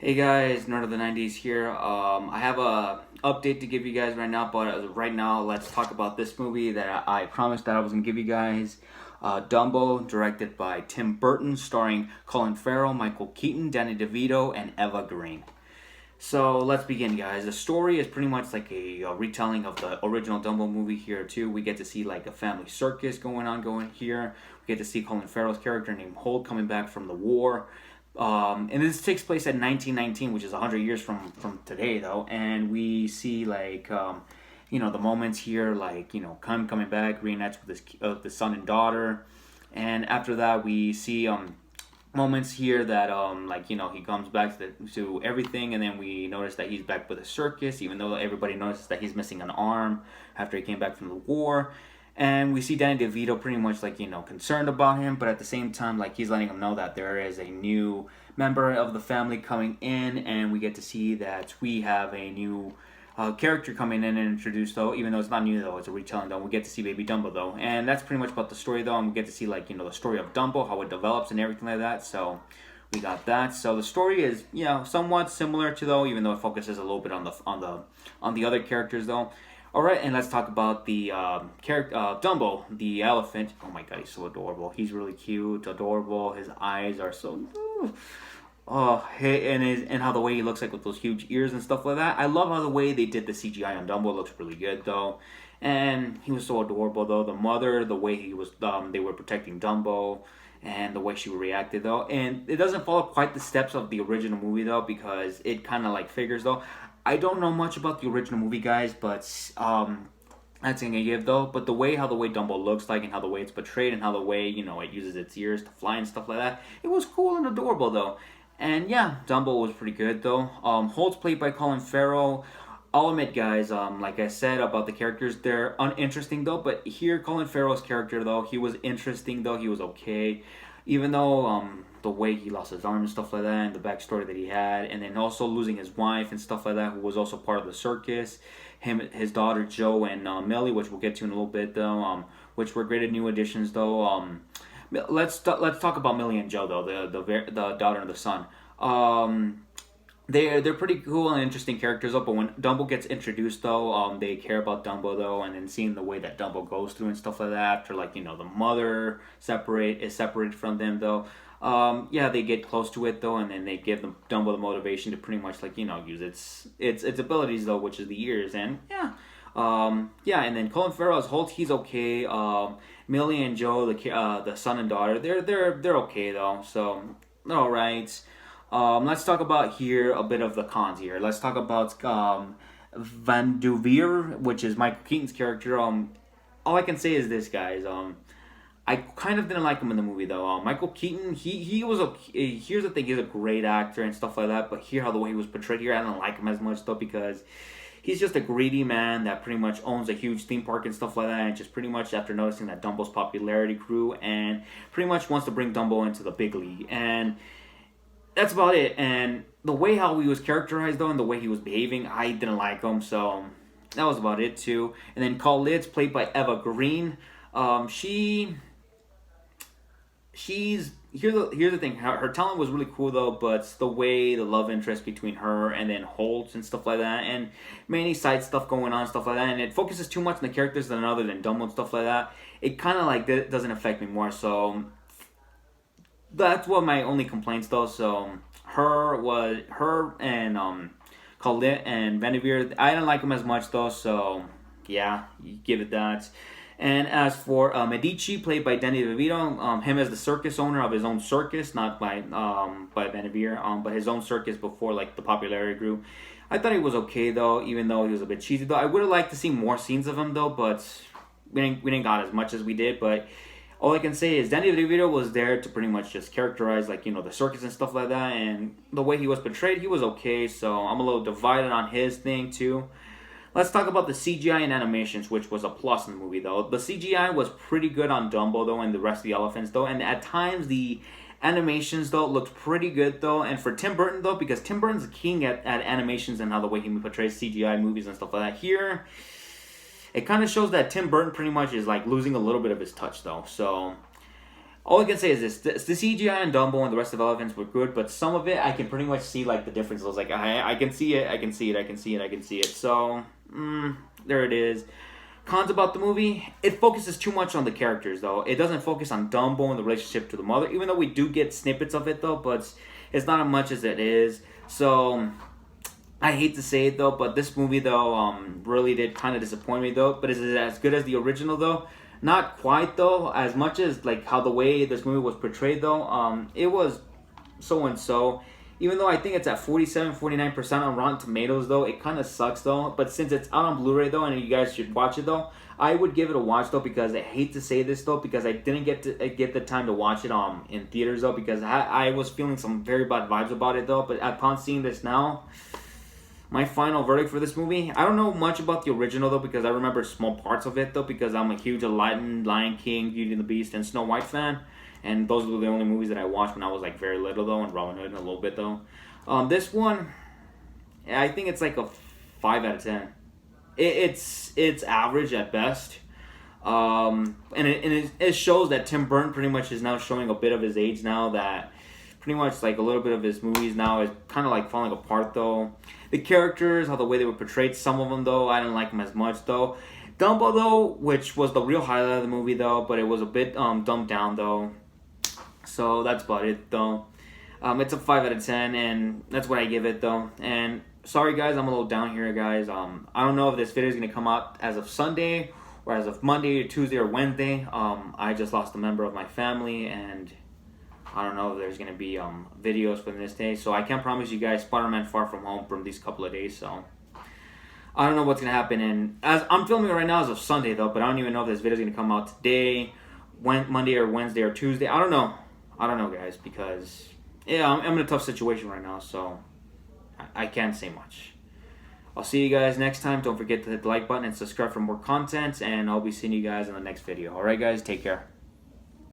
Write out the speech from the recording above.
Hey guys, Nerd of the 90s here. I have a update to give you guys right now, but right now let's talk about this movie that I promised that I was going to give you guys. Dumbo, directed by Tim Burton, starring Colin Farrell, Michael Keaton, Danny DeVito, and Eva Green. So let's begin, guys. The story is pretty much like a retelling of the original Dumbo movie here too. We get to see like a family circus going here. We get to see Colin Farrell's character named Holt coming back from the war. And this takes place at 1919, which is 100 years from today, though. And we see the moments here, like coming back, reunites with the son and daughter. And after that, we see moments here that he comes back to everything, and then we notice that he's back with a circus, even though everybody notices that he's missing an arm after he came back from the war. And we see Danny DeVito pretty much concerned about him, but at the same time he's letting him know that there is a new member of the family coming in, and we get to see that we have a new character coming in and introduced, though, even though it's not new, though, it's a retelling, though. We get to see baby Dumbo, though, and that's pretty much about the story, though, and we get to see the story of Dumbo, how it develops and everything like that. So we got that. So the story is somewhat similar to, though, even though it focuses a little bit on the other characters, though. All right, and let's talk about the character Dumbo, the elephant. Oh my god, he's so adorable. He's really cute, adorable. His eyes are so. Oh, hey, and how the way he looks like with those huge ears and stuff like that. I love how the way they did the CGI on Dumbo looks really good, though. And he was so adorable, though. The mother, the way he was, they were protecting Dumbo, and the way she reacted, though. And it doesn't follow quite the steps of the original movie, though, because it kind of figures, though. I don't know much about the original movie, guys, but that's gonna give, though. But the way Dumbo looks like, and how the way it's portrayed, and how the way it uses its ears to fly and stuff like that, it was cool and adorable, though. And yeah, Dumbo was pretty good, though. Holt's played by Colin Farrell. I'll admit, guys, like I said about the characters, they're uninteresting, though. But here, Colin Farrell's character, though, he was interesting, though. He was okay, even though the way he lost his arm and stuff like that, and the backstory that he had, and then also losing his wife and stuff like that, who was also part of the circus. His daughter Jo, and Millie, which we'll get to in a little bit, though, which were great new additions, though. Let's talk about Millie and Jo, though, the daughter and the son. They're pretty cool and interesting characters, though. But when Dumbo gets introduced, though, they care about Dumbo, though, and then seeing the way that Dumbo goes through and stuff like that after the mother is separated from them, though. Yeah, they get close to it, though, and then they give Dumbo the motivation to pretty much use its abilities, though, which is the ears, and yeah. Yeah, and then Colin Farrell as Holt, he's okay. Millie and Jo, the son and daughter, they're okay, though. So all right. Let's talk about here a bit of the cons here. Let's talk about Van Duvier, which is Michael Keaton's character. All I can say is this, guys. I kind of didn't like him in the movie, though. Michael Keaton, he was okay. Here's the thing, he's a great actor and stuff like that. But here, how the way he was portrayed here, I don't like him as much, though, because he's just a greedy man that pretty much owns a huge theme park and stuff like that, and just pretty much after noticing that Dumbo's popularity grew, and pretty much wants to bring Dumbo into the big league, and that's about it. And the way how he was characterized, though, and the way he was behaving, I didn't like him, so that was about it too. And then Khalid's played by Eva Green. She's here's the thing. Her talent was really cool, though, but the way the love interest between her and then Holt and stuff like that, and many side stuff going on, stuff like that, and it focuses too much on the characters than other than Dumbo and stuff like that. It kind of doesn't affect me more. So that's what my only complaints, though. So her and Khalid and Vanderveer, I didn't like them as much, though. So yeah, you give it that. And as for Medici, played by Danny DeVito, him as the circus owner of his own circus, not by Vanderveer, but his own circus before the popularity grew. I thought he was okay, though, even though he was a bit cheesy, though. I would have liked to see more scenes of him, though, but we didn't got as much as we did. But all I can say is Danny DeVito was there to pretty much just characterize the circus and stuff like that, and the way he was portrayed, he was okay. So I'm a little divided on his thing too. Let's talk about the CGI and animations, which was a plus in the movie, though. The CGI was pretty good on Dumbo, though, and the rest of the elephants, though. And at times, the animations, though, looked pretty good, though. And for Tim Burton, though, because Tim Burton's a king at animations and how the way he portrays CGI movies and stuff like that. Here, it kind of shows that Tim Burton pretty much is, losing a little bit of his touch, though. So All I can say is this: the CGI and Dumbo and the rest of the elephants were good, but some of it I can pretty much see like the difference. I was like, I can see it, I can see it, I can see it, I can see it. So there it is. Cons about the movie: it focuses too much on the characters, though. It doesn't focus on Dumbo and the relationship to the mother, even though we do get snippets of it, though. But it's not as much as it is. So I hate to say it though, but this movie though really did kind of disappoint me though. But is it as good as the original though? Not quite though. As much as like how the way this movie was portrayed though, it was so and so. Even though I think it's at 47-49% on Rotten Tomatoes though, it kind of sucks though. But since it's out on Blu-ray though, and you guys should watch it though, I would give it a watch though, because I hate to say this though, because I didn't get the time to watch it in theaters though, because I was feeling some very bad vibes about it though. But upon seeing this now, my final verdict for this movie, I don't know much about the original though, because I remember small parts of it though, because I'm a huge Aladdin, Lion King, Beauty and the Beast, and Snow White fan, and those were the only movies that I watched when I was like very little though, and Robin Hood a little bit though. This one, I think it's like a 5 out of 10. It's average at best, and it shows that Tim Burton pretty much is now showing a bit of his age now, that pretty much like a little bit of his movies now is kind of like falling apart though. The characters, how the way they were portrayed, some of them though, I didn't like them as much though. Dumbo though, which was the real highlight of the movie though, but it was a bit dumbed down though. So that's about it though. It's a 5 out of 10, and that's what I give it though. And sorry guys, I'm a little down here guys. I don't know if this video is gonna come out as of Sunday or as of Monday or Tuesday or Wednesday. I just lost a member of my family, and I don't know if there's gonna be videos for this day, so I can't promise you guys Spider-Man Far From Home from these couple of days. So I don't know what's gonna happen. And as I'm filming it right now as of Sunday though, but I don't even know if this video is gonna come out today, Monday or Wednesday or Tuesday. I don't know guys, because yeah, I'm in a tough situation right now, so I can't say much. I'll see you guys next time. Don't forget to hit the like button and subscribe for more content, and I'll be seeing you guys in the next video. Alright guys, take care.